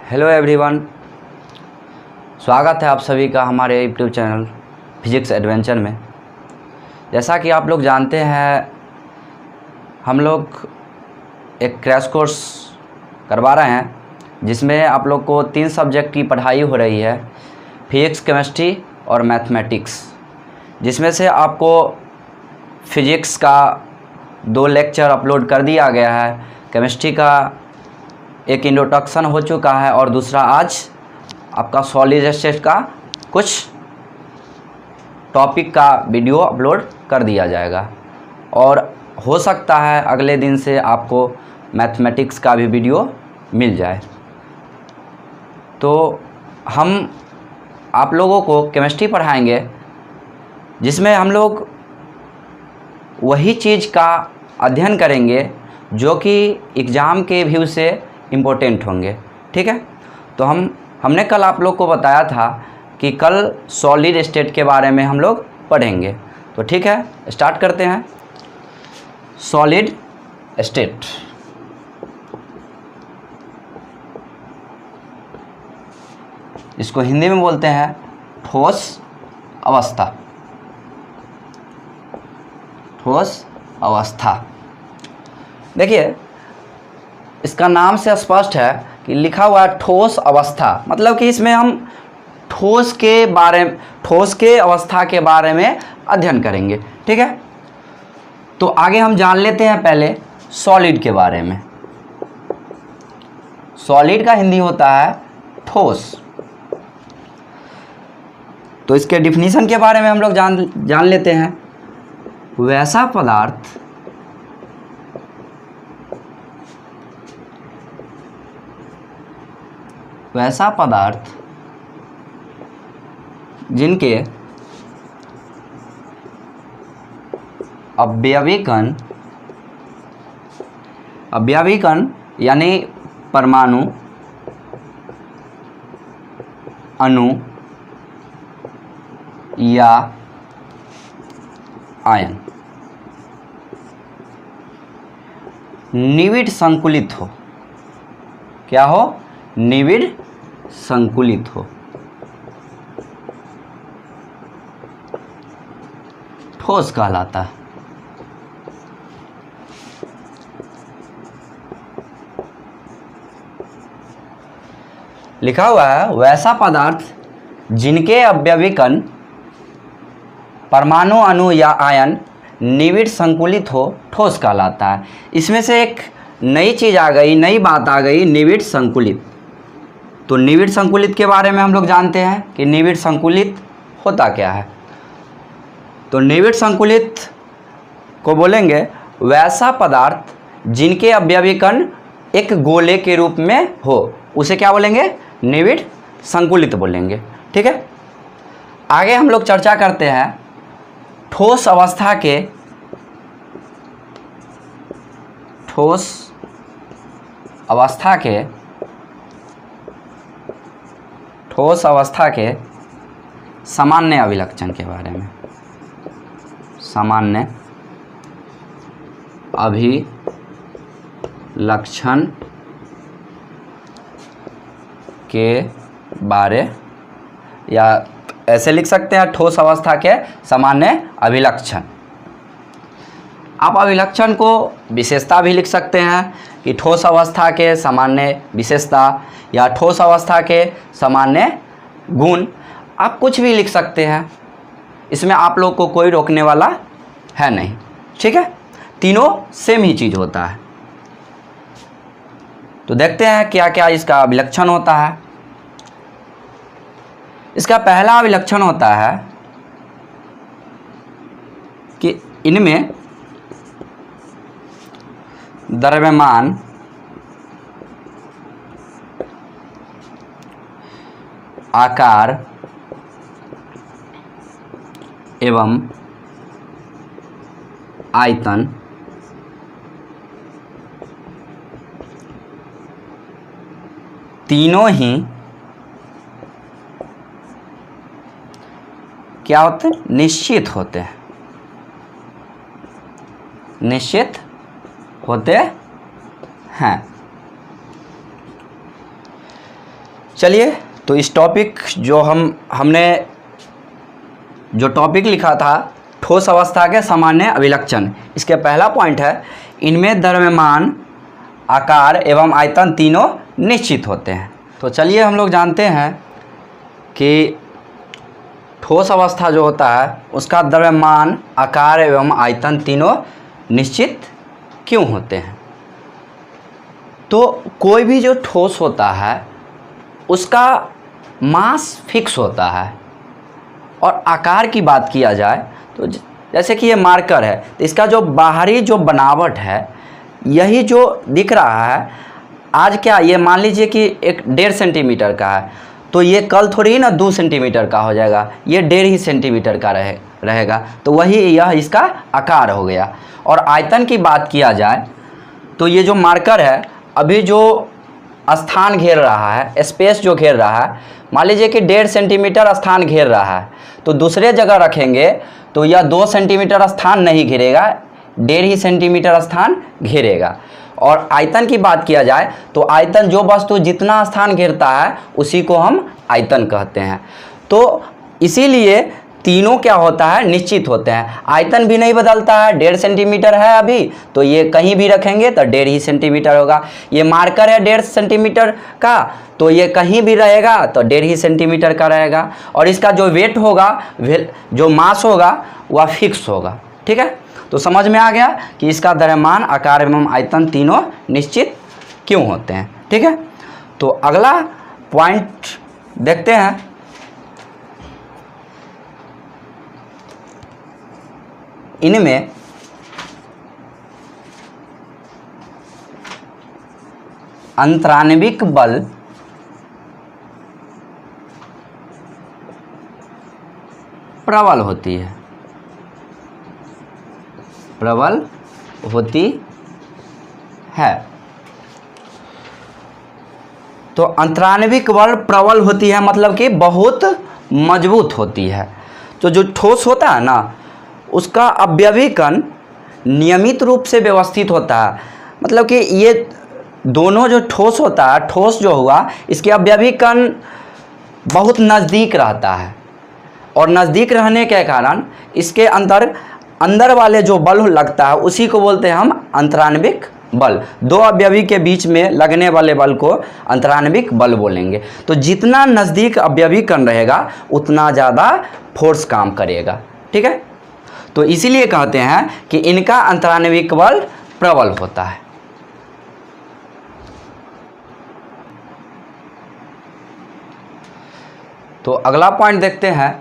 Hello everyone, स्वागत है आप सभी का हमारे यूट्यूब चैनल फिजिक्स एडवेंचर में। जैसा कि आप लोग जानते हैं, हम लोग एक क्रैश कोर्स करवा रहे हैं जिसमें आप लोग को 3 सब्जेक्ट की पढ़ाई हो रही है, फिजिक्स, केमिस्ट्री और मैथमेटिक्स। जिसमें से आपको फिजिक्स का 2 लेक्चर अपलोड कर दिया गया है, केमिस्ट्री का एक इंट्रोडक्शन हो चुका है और दूसरा आज आपका सॉलिड स्टेट का कुछ टॉपिक का वीडियो अपलोड कर दिया जाएगा। और हो सकता है अगले दिन से आपको मैथमेटिक्स का भी वीडियो मिल जाए। तो हम आप लोगों को केमिस्ट्री पढ़ाएंगे जिसमें हम लोग वही चीज़ का अध्ययन करेंगे जो कि एग्ज़ाम के व्यू से इम्पोर्टेंट होंगे। ठीक है, तो हमने कल आप लोग को बताया था कि कल सॉलिड स्टेट के बारे में हम लोग पढ़ेंगे। तो ठीक है, स्टार्ट करते हैं। सॉलिड स्टेट, इसको हिंदी में बोलते हैं ठोस अवस्था। ठोस अवस्था, देखिए इसका नाम से स्पष्ट है कि लिखा हुआ है ठोस अवस्था, मतलब कि इसमें हम ठोस के अवस्था के बारे में अध्ययन करेंगे। ठीक है, तो आगे हम जान लेते हैं पहले सॉलिड के बारे में। सॉलिड का हिंदी होता है ठोस। तो इसके डिफिनीशन के बारे में हम लोग जान लेते हैं। वैसा पदार्थ जिनके अवयवी कण यानी परमाणु, अणु या आयन निविड़ संकुलित हो। क्या हो? निविड़ संकुलित हो, ठोस कहलाता है। लिखा हुआ है वैसा पदार्थ जिनके अवयवी कण परमाणु, अणु या आयन निविड़ संकुलित हो, ठोस कहलाता है। इसमें से एक नई चीज़ आ गई, नई बात आ गई, निविड़ संकुलित। तो निविड़ संकुलित के बारे में हम लोग जानते हैं कि निविड़ संकुलित होता क्या है। तो निविड़ संकुलित को बोलेंगे वैसा पदार्थ जिनके अवयवी कण एक गोले के रूप में हो, उसे क्या बोलेंगे? निविड़ संकुलित बोलेंगे। ठीक है, आगे हम लोग चर्चा करते हैं ठोस अवस्था के सामान्य अभिलक्षण के बारे में। सामान्य अभिलक्षण के बारे, या ऐसे लिख सकते हैं ठोस अवस्था के सामान्य अभिलक्षण। आप अभिलक्षण को विशेषता भी लिख सकते हैं कि ठोस अवस्था के सामान्य विशेषता या ठोस अवस्था के सामान्य गुण, आप कुछ भी लिख सकते हैं। इसमें आप लोग को कोई रोकने वाला है नहीं। ठीक है, तीनों सेम ही चीज़ होता है। तो देखते हैं क्या क्या इसका अभिलक्षण होता है। इसका पहला अभिलक्षण होता है कि इनमें द्रव्यमान आकार एवं आयतन तीनों ही क्या होते हैं? निश्चित होते हैं। निश्चित होते हैं। चलिए, तो इस टॉपिक जो हमने जो टॉपिक लिखा था ठोस अवस्था के सामान्य अभिलक्षण, इसके पहला पॉइंट है इनमें द्रव्यमान, आकार एवं आयतन तीनों निश्चित होते हैं। तो चलिए हम लोग जानते हैं कि ठोस अवस्था जो होता है उसका द्रव्यमान, आकार एवं आयतन तीनों निश्चित क्यों होते हैं। तो कोई भी जो ठोस होता है उसका मास फिक्स होता है, और आकार की बात किया जाए तो जैसे कि ये मार्कर है, तो इसका जो बाहरी जो बनावट है यही जो दिख रहा है आज, क्या ये मान लीजिए कि एक 1.5 सेंटीमीटर का है, तो ये कल थोड़ी ना 2 सेंटीमीटर का हो जाएगा, ये 1.5 ही सेंटीमीटर का रहेगा, तो वही यह इसका आकार हो गया। और आयतन की बात किया जाए तो ये जो मार्कर है अभी जो स्थान घेर रहा है, स्पेस जो घेर रहा है, मान लीजिए कि 1.5 सेंटीमीटर स्थान घेर रहा है, तो दूसरे जगह रखेंगे तो यह 2 सेंटीमीटर स्थान नहीं घेरेगा, 1.5 ही सेंटीमीटर स्थान घेरेगा। और आयतन की बात किया जाए तो आयतन जो वस्तु जितना स्थान घेरता है उसी को हम आयतन कहते हैं। तो इसीलिए तीनों क्या होता है, निश्चित होते हैं। आयतन भी नहीं बदलता है, 1.5 सेंटीमीटर है अभी, तो ये कहीं भी रखेंगे तो 1.5 ही सेंटीमीटर होगा। ये मार्कर है 1.5 सेंटीमीटर का, तो ये कहीं भी रहेगा तो 1.5 ही सेंटीमीटर का रहेगा। और इसका जो वेट होगा, जो मास होगा वह फिक्स होगा। ठीक है, तो समझ में आ गया कि इसका द्रव्यमान, आकार एवं आयतन तीनों निश्चित क्यों होते हैं। ठीक है, तो अगला पॉइंट देखते हैं। इनमें अंतराण्विक बल प्रबल होती है, प्रबल होती है। तो अंतराण्विक बल प्रबल होती है मतलब कि बहुत मजबूत होती है। तो जो ठोस होता है ना उसका अवयवीकरण नियमित रूप से व्यवस्थित होता है, मतलब कि ये दोनों जो ठोस होता है, ठोस जो हुआ इसके अवयवीकरण बहुत नज़दीक रहता है, और नज़दीक रहने के कारण इसके अंदर वाले जो बल लगता है उसी को बोलते हैं हम अंतराण्विक बल। दो अवयवी के बीच में लगने वाले बल को अंतराण्विक बल बोलेंगे। तो जितना नज़दीक अवयवीकरण रहेगा उतना ज़्यादा फोर्स काम करेगा। ठीक है, तो इसीलिए कहते हैं कि इनका अंतराण्विक बल प्रबल होता है। तो अगला पॉइंट देखते हैं।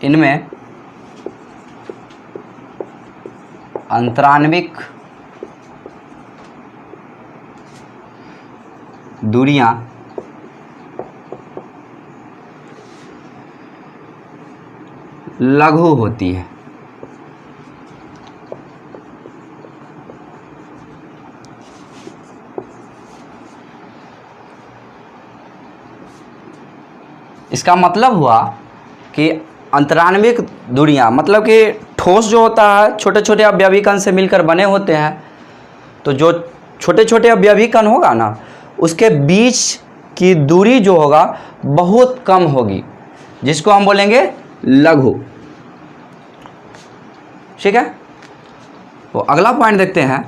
इनमें अंतराण्विक दूरियां लघु होती है। इसका मतलब हुआ कि अंतराण्विक दूरियां मतलब कि ठोस जो होता है छोटे छोटे अवयवी कण से मिलकर बने होते हैं, तो जो छोटे छोटे अवयवी कण होगा ना उसके बीच की दूरी जो होगा बहुत कम होगी, जिसको हम बोलेंगे लघु। ठीक है, तो अगला पॉइंट देखते हैं।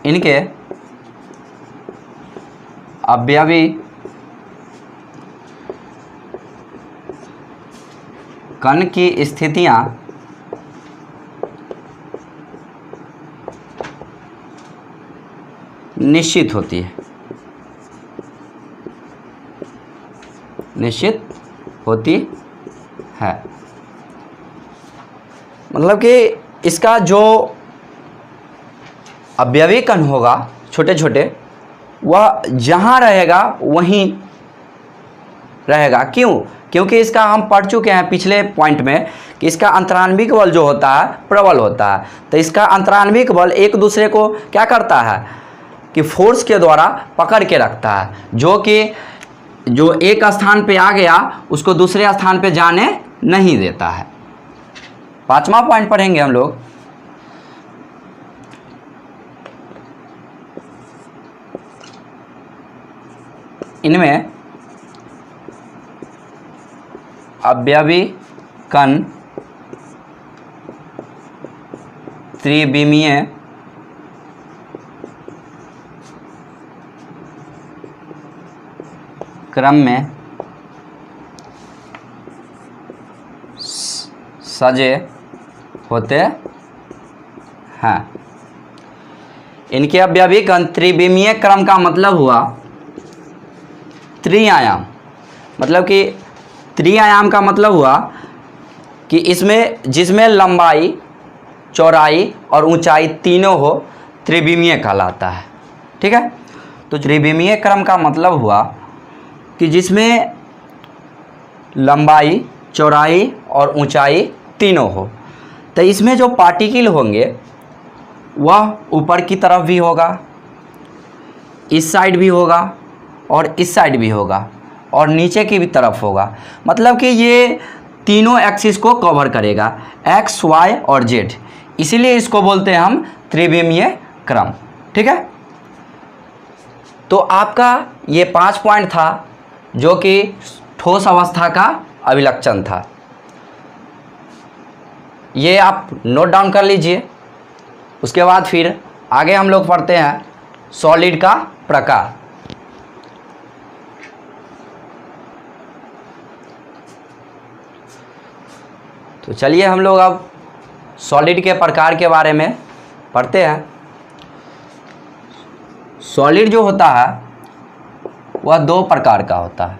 इनके अवयवी कण की स्थितियां निश्चित होती है, निश्चित होती है। मतलब कि इसका जो अवयवी कण होगा छोटे छोटे वह जहाँ रहेगा वहीं रहेगा। क्यों? क्योंकि इसका हम पढ़ चुके हैं पिछले पॉइंट में कि इसका अंतराण्विक बल जो होता है प्रबल होता है। तो इसका अंतराण्विक बल एक दूसरे को क्या करता है कि फोर्स के द्वारा पकड़ के रखता है, जो कि जो एक स्थान पे आ गया उसको दूसरे स्थान पे जाने नहीं देता है। 5वां पॉइंट पढ़ेंगे हम लोग। इनमें अवयवी कण त्रिविमीय क्रम में सजे होते हैं। इनके अवयवी कण त्रिविमीय क्रम का मतलब हुआ त्रिआयाम। मतलब कि त्रिआयाम का मतलब हुआ कि इसमें जिसमें लंबाई, चौड़ाई और ऊंचाई तीनों हो, त्रिविमीय कहलाता है। ठीक है, तो त्रिविमीय क्रम का मतलब हुआ कि जिसमें लंबाई, चौड़ाई और ऊंचाई तीनों हो। तो इसमें जो पार्टिकल होंगे वह ऊपर की तरफ भी होगा, इस साइड भी होगा और इस साइड भी होगा और नीचे की भी तरफ होगा। मतलब कि ये तीनों एक्सिस को कवर करेगा, एक्स, वाई और जेड। इसीलिए इसको बोलते हैं हम त्रिविमीय क्रम। ठीक है, तो आपका ये 5 पॉइंट था जो कि ठोस अवस्था का अभिलक्षण था। ये आप नोट डाउन कर लीजिए। उसके बाद फिर आगे हम लोग पढ़ते हैं सॉलिड का प्रकार। तो चलिए हम लोग अब सॉलिड के प्रकार के बारे में पढ़ते हैं। सॉलिड जो होता है वह 2 प्रकार का होता है।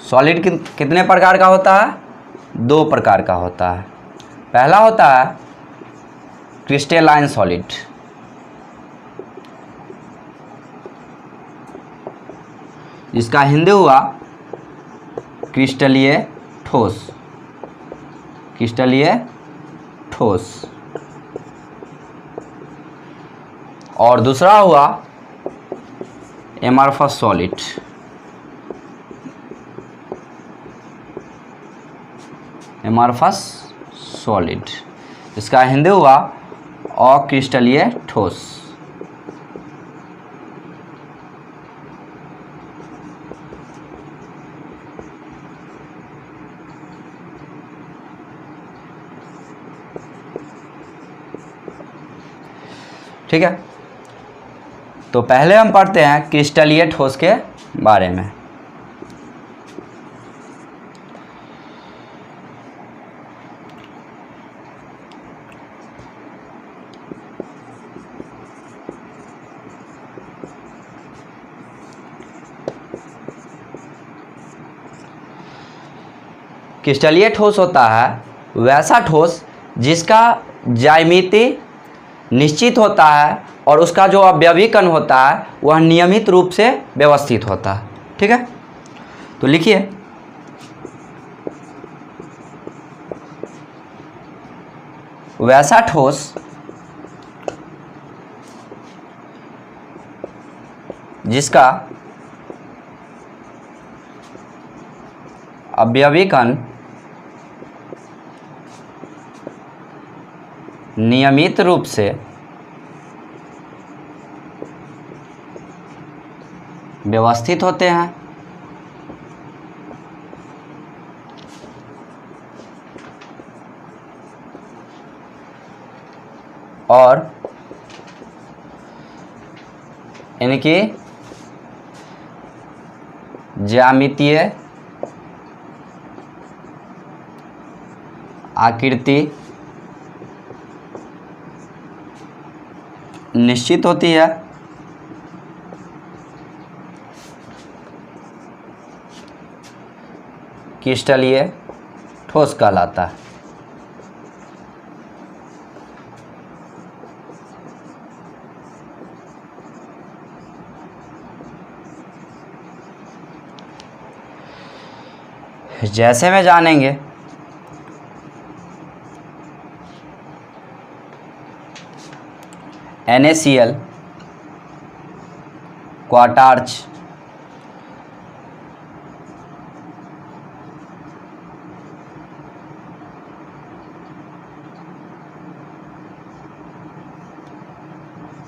सॉलिड कितने प्रकार का होता है? 2 प्रकार का होता है। पहला होता है क्रिस्टलाइन सॉलिड, जिसका हिंदी हुआ क्रिस्टलीय ठोस। क्रिस्टलीय ठोस। और दूसरा हुआ एमॉर्फस सॉलिड। एमॉर्फस सॉलिड, इसका हिंदी हुआ अक्रिस्टलीय ठोस। ठीक है, तो पहले हम पढ़ते हैं क्रिस्टलीय ठोस के बारे में। क्रिस्टलीय ठोस होता है वैसा ठोस जिसका ज्यामिति निश्चित होता है और उसका जो अवयवी कण होता है वह नियमित रूप से व्यवस्थित होता है। ठीक है, तो लिखिए वैसा ठोस जिसका अवयवी कण नियमित रूप से व्यवस्थित होते हैं और इनकी ज्यामितीय आकृति निश्चित होती है। क्रिस्टलीय ठोस कहलाता है। जैसे में जानेंगे NaCl, क्वार्टार्च,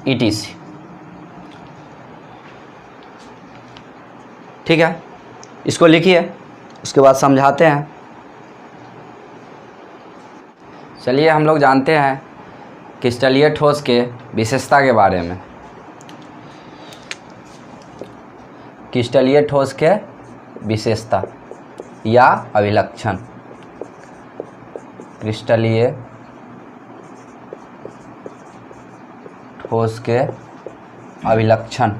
ETC। ठीक है, इसको लिखिए, उसके बाद समझाते हैं। चलिए हम लोग जानते हैं क्रिस्टलीय ठोस के विशेषता के बारे में। क्रिस्टलीय ठोस के विशेषता या अभिलक्षण। क्रिस्टलीय ठोस के अभिलक्षण।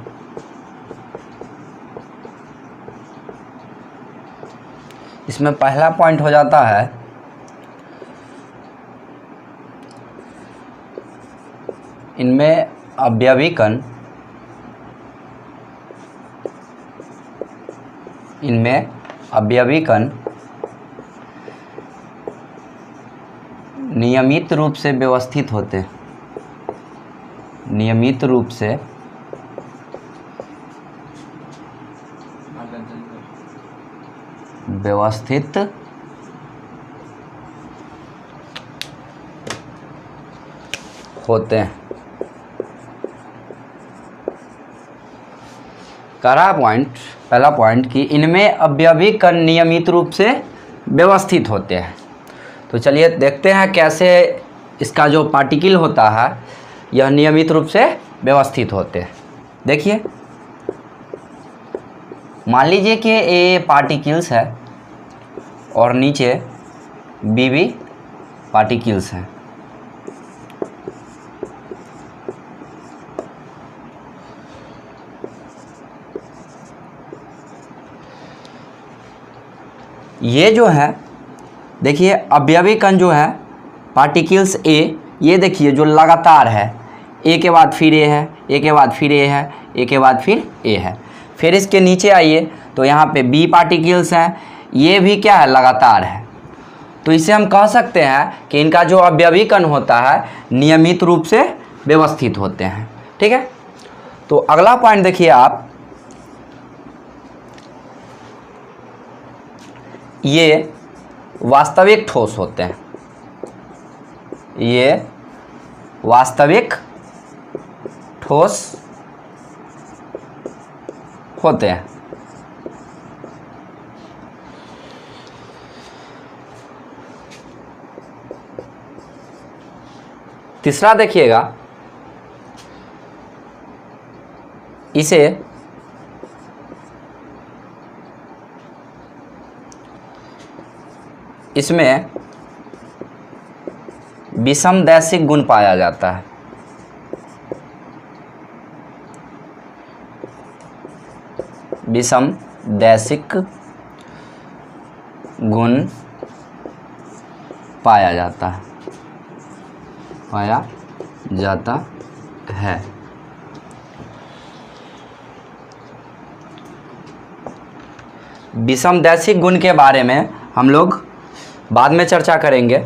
इसमें पहला पॉइंट हो जाता है इनमें अवयवीकरण, नियमित रूप से व्यवस्थित होते, नियमित रूप से व्यवस्थित होते हैं। पहला पॉइंट कि इनमें अवयवीकरण नियमित रूप से व्यवस्थित होते हैं। तो चलिए देखते हैं कैसे इसका जो पार्टिकल होता है यह नियमित रूप से व्यवस्थित होते हैं। देखिए, मान लीजिए कि ये पार्टिकल्स है और नीचे BB पार्टिकल्स हैं। ये जो है देखिए अवयवीकरण जो है पार्टिकल्स A, ये देखिए जो लगातार है, A के बाद फिर A है, A के बाद फिर A है, A के बाद फिर A है। फिर इसके नीचे आइए तो यहाँ पे B पार्टिकल्स हैं, ये भी क्या है, लगातार है। तो इसे हम कह सकते हैं कि इनका जो अवयवीकरण होता है नियमित रूप से व्यवस्थित होते हैं। ठीक है, तो अगला पॉइंट देखिए आप, ये वास्तविक ठोस होते हैं, ये वास्तविक ठोस होते हैं। तीसरा देखिएगा, इसे इसमें विषमदैशिक गुण पाया जाता है। विषमदैशिक गुण पाया जाता है, विषमदैशिक गुण के बारे में हम लोग बाद में चर्चा करेंगे।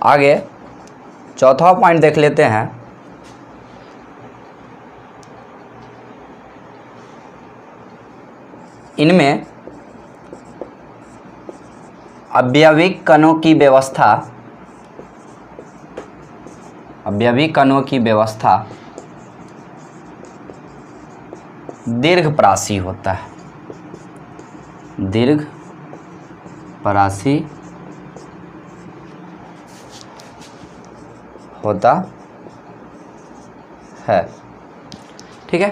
आगे चौथा पॉइंट देख लेते हैं। इनमें अवयविक कणों की व्यवस्था, दीर्घपरासी होता है, दीर्घपरासी होता है। ठीक है,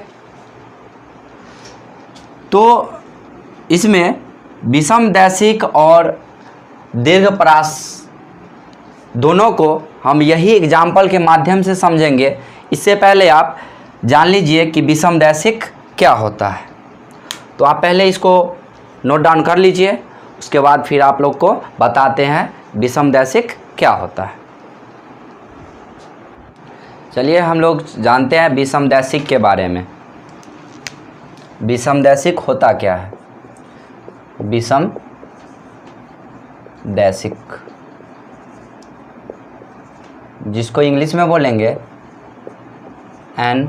तो इसमें विषमदैशिक और दीर्घपरास दोनों को हम यही एग्जाम्पल के माध्यम से समझेंगे। इससे पहले आप जान लीजिए कि विषमदैशिक क्या होता है। तो आप पहले इसको नोट डाउन कर लीजिए, उसके बाद फिर आप लोग को बताते हैं विषमदैशिक क्या होता है। चलिए हम लोग जानते हैं विषमदैशिक के बारे में। विषमदैशिक होता क्या है? विषमदैशिक, जिसको इंग्लिश में बोलेंगे एन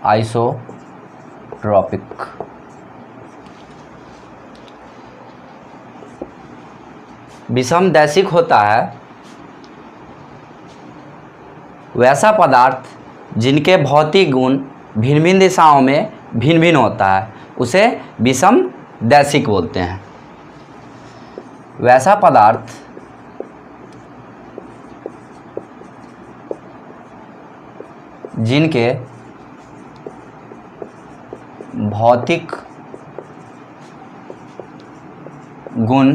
आइसोट्रॉपिक। विषमदैशिक होता है वैसा पदार्थ जिनके भौतिक गुण भिन्न भिन्न दिशाओं में भिन्न भिन्न होता है, उसे विषमदैशिक बोलते हैं। वैसा पदार्थ जिनके भौतिक गुण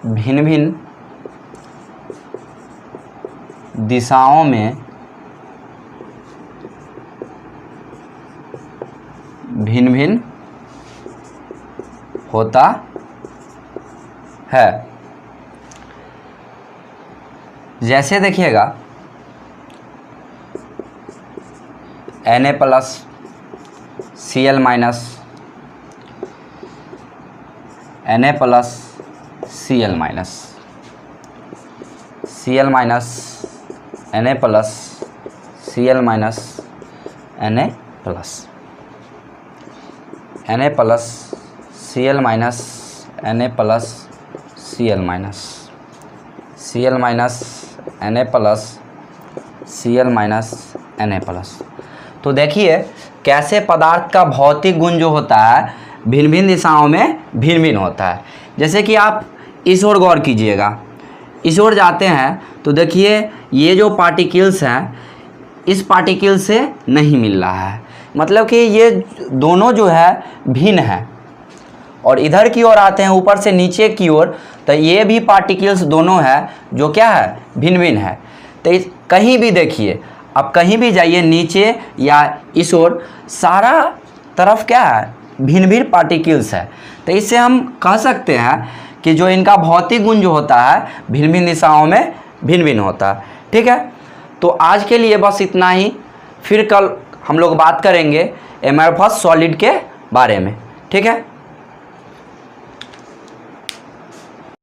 भिन्न भिन्न दिशाओं में भिन्न भिन्न होता है। जैसे देखिएगा Na+ Cl- Na+ Cl-, Cl-, Na+, Cl-, Na+, Na+, Cl-, Na+, Cl-, Cl-, Na+, Cl-, Na+। तो देखिए कैसे पदार्थ का भौतिक गुण जो होता है भिन्न भिन्न दिशाओं में भिन्न भिन्न होता है। जैसे कि आप इस ओर गौर कीजिएगा, इस ओर जाते हैं तो देखिए ये जो पार्टिकल्स हैं इस पार्टिकल से नहीं मिल रहा है, मतलब कि ये दोनों जो है भिन्न है। और इधर की ओर आते हैं ऊपर से नीचे की ओर तो ये भी पार्टिकल्स दोनों है जो क्या है भिन्न भिन्न है। तो कहीं भी देखिए, आप कहीं भी जाइए नीचे या इस ओर, सारा तरफ क्या है भिन्न भिन्न पार्टिकल्स है। तो इससे हम कह सकते हैं कि जो इनका भौतिक गुण जो होता है भिन्न भिन्न दिशाओं में भिन्न भिन्न होता है। ठीक है, तो आज के लिए बस इतना ही। फिर कल हम लोग बात करेंगे एमरफस सॉलिड के बारे में। ठीक है।